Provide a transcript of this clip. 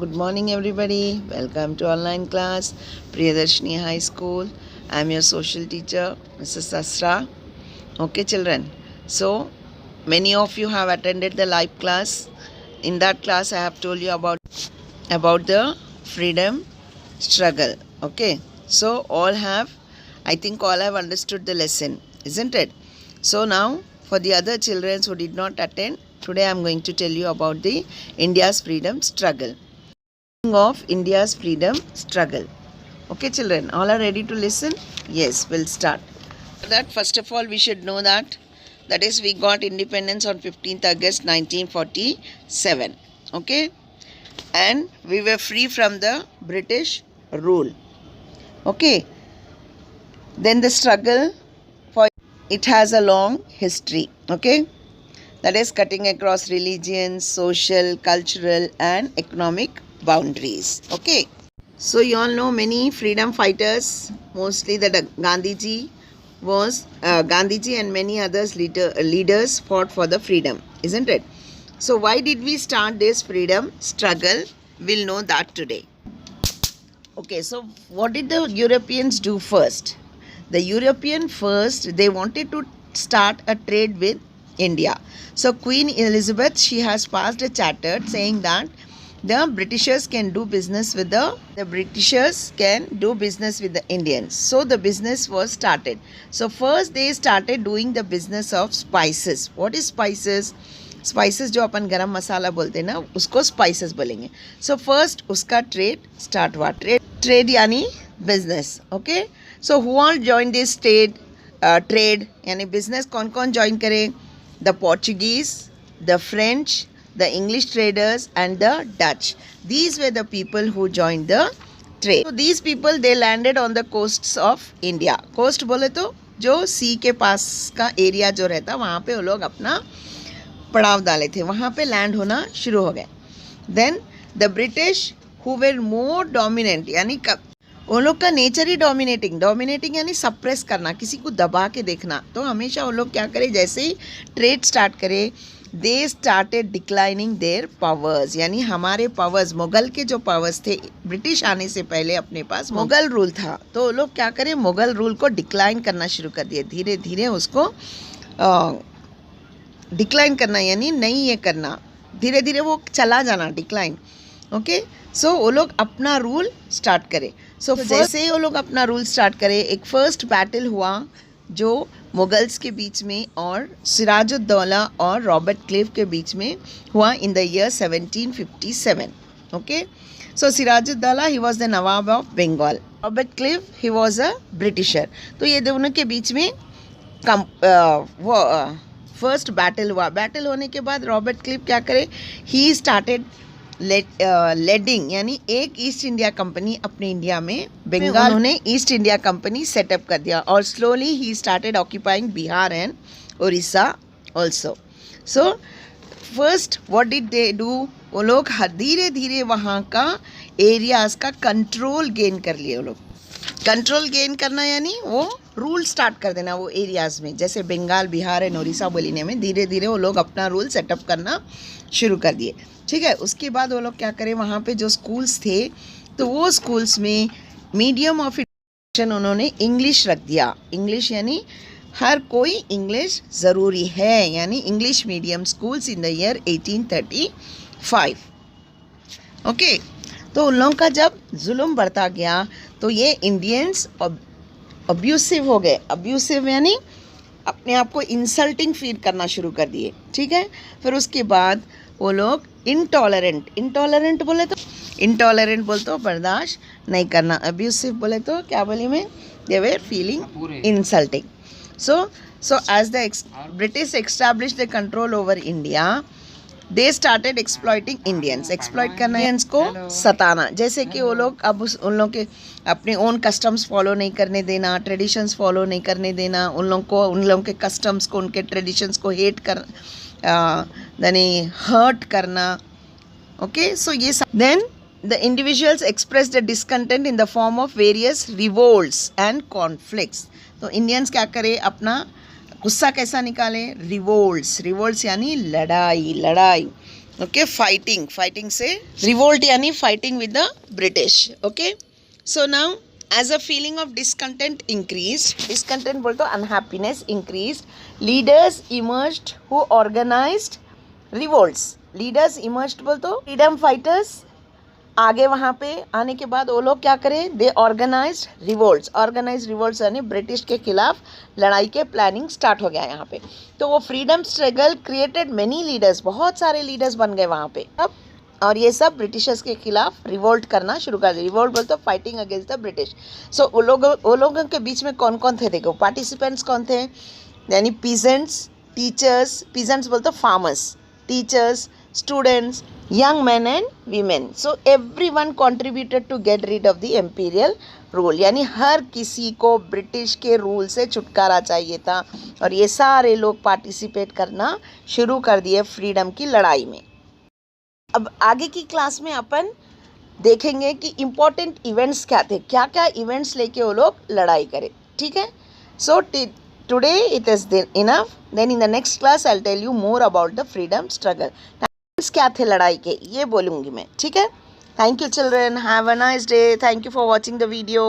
Good morning, everybody. Welcome to online class, Priyadarshini High School. I'm your social teacher, Mrs. Sasra. Okay, children. So, many of you have attended the live class. In that class, I have told you about the freedom struggle. Okay. So, I think all have understood the lesson, isn't it? So now, for the other children who did not attend, today I am going to tell you about the India's freedom struggle. Of India's freedom struggle. Okay, children, all are ready to listen? Yes, we'll start. That first of all, we should know that is, we got independence on 15th August 1947. Okay, and we were free from the British rule. Okay, then the struggle for it has a long history. Okay, that is cutting across religions, social, cultural, and economic boundaries. Okay, so you all know many freedom fighters, mostly that Gandhiji and many others leaders fought for the freedom, isn't it? So why did we start this freedom struggle? We'll know that today. Okay, so what did the Europeans do first? The European first, they wanted to start a trade with India. So Queen Elizabeth, she has passed a charter saying that the Britishers can do business with the Indians. So the business was started. So first they started doing the business of spices. What is spices? Spices जो अपन गरम मसाला बोलते हैं ना, उसको spices बोलेंगे. So first उसका trade start हुआ. Trade यानी business. Okay, so who all join this trade यानी बिजनेस कौन कौन ज्वाइन करे? The Portuguese, the French, the English traders and the Dutch. These were the people who joined the trade. So these people, they landed on the coasts of India. Coast बोले तो जो सी के पास का area जो रहता, वहाँ पे वो लोग अपना पड़ाव डाले थे, वहाँ पे लैंड होना शुरू हो गए. Then the British who were more dominant, यानी वो लोग का नेचर ही डोमिनेटिंग यानी सप्रेस करना, किसी को दबा के देखना. तो हमेशा वो लोग क्या करे, जैसे ही ट्रेड स्टार्ट करे, they started declining there powers. यानी हमारे पावर्स, मुगल के जो पावर्स थे, ब्रिटिश आने से पहले अपने पास मुगल रूल था, तो वो लोग क्या करें, मुगल रूल को डिक्लाइन करना शुरू कर दिए. धीरे धीरे उसको डिक्लाइन करना यानी नहीं ये करना, धीरे धीरे वो चला जाना, डिक्लाइन. ओके, सो वो लोग अपना रूल स्टार्ट करें. सो जैसे ही वो लोग अपना रूल स्टार्ट करें, एक फर्स्ट बैटल हुआ जो मुगल्स के बीच में और सिराजुद्दौला और रॉबर्ट क्लिव के बीच में हुआ in the year 1757. Okay, so Sirajuddaula, he was the nawab of Bengal. Robert Clive, he was a Britisher. तो ये दोनों के बीच में फर्स्ट बैटल हुआ. बैटल होने के बाद रॉबर्ट क्लिव क्या करे, ही स्टार्टेड लेडिंग, यानी एक ईस्ट इंडिया कंपनी अपने इंडिया में, बंगाल उन्होंने ईस्ट इंडिया कंपनी सेटअप कर दिया. और slowly he started occupying Bihar and Orissa also. So first what did they do, वो लोग धीरे धीरे वहाँ का एरियाज का कंट्रोल गेन कर लिए. वो लोग कंट्रोल गेन करना यानी वो रूल स्टार्ट कर देना वो एरियाज़ में, जैसे बंगाल, बिहार एंड उड़ीसा बोलीने में धीरे धीरे वो लोग अपना रूल सेटअप करना शुरू कर दिए. ठीक है, उसके बाद वो लोग क्या करें, वहाँ पे जो स्कूल्स थे, तो वो स्कूल्स में मीडियम ऑफ एजुकेशन उन्होंने इंग्लिश रख दिया. इंग्लिश यानी हर कोई इंग्लिश ज़रूरी है, यानी English medium schools in the year 1835. Okay, तो उन लोगों का जब जुल्म बढ़ता गया तो ये इंडियंस अब्यूसिव हो गए. अब्यूसिव यानी अपने आप को इंसल्टिंग फील करना शुरू कर दिए. ठीक है, फिर उसके बाद वो लोग इंटॉलरेंट बोले तो बर्दाश्त नहीं करना. अब्यूसिव बोले तो क्या बोली मैं, they were feeling insulting. So as the British establish the control over India, they started exploiting Indians. Exploit करना इंडियंस को सताना, जैसे कि वो लोग अब उन लोग के अपने ओन कस्टम्स फॉलो नहीं करने देना, ट्रेडिशंस फॉलो नहीं करने देना, उन लोगों के कस्टम्स को, उनके ट्रेडिशंस को हर्ट करना. ओके, सो ये then the individuals express the discontent in the form of various revolts and conflicts. तो इंडियंस क्या करे, अपना गुस्सा कैसा निकाले, रिवोल्ट्स यानी लड़ाई. ओके, फाइटिंग से रिवोल्ट यानी fighting with the British. Okay, so now as a feeling of discontent increased, discontent बोल तो unhappiness increased, leaders emerged who organized revolts. leaders emerged बोल तो freedom fighters आगे वहाँ पे आने के बाद वो लोग क्या करें, दे ऑर्गेनाइज्ड रिवोल्ट्स यानी ब्रिटिश के खिलाफ लड़ाई के प्लानिंग स्टार्ट हो गया यहाँ पे. तो वो freedom struggle created many leaders, बहुत सारे लीडर्स बन गए वहाँ पे अब, और ये सब ब्रिटिशर्स के खिलाफ रिवोल्ट करना शुरू कर दिया. रिवोल्ट बोलते तो फाइटिंग अगेंस्ट द ब्रिटिश. सो वो लोगों के बीच में कौन कौन थे, देखो पार्टिसिपेंट्स कौन थे, यानी पीजेंट्स, टीचर्स, पीजेंट्स बोलते farmers, teachers, students, young men and women. So everyone contributed to get rid of the imperial rule. यानी हर किसी को ब्रिटिश के रूल से छुटकारा चाहिए था, और ये सारे लोग पार्टिसिपेट करना शुरू कर दिए फ्रीडम की लड़ाई में. अब आगे की क्लास में अपन देखेंगे कि इम्पोर्टेंट इवेंट्स क्या थे, क्या क्या इवेंट्स लेके वो लोग लड़ाई करें. ठीक है, so today it is enough. Then in the next class I will tell you more about the freedom struggle. क्या थे लड़ाई के ये बोलूँगी मैं. ठीक है, thank you children, have a nice day, thank you for watching the video.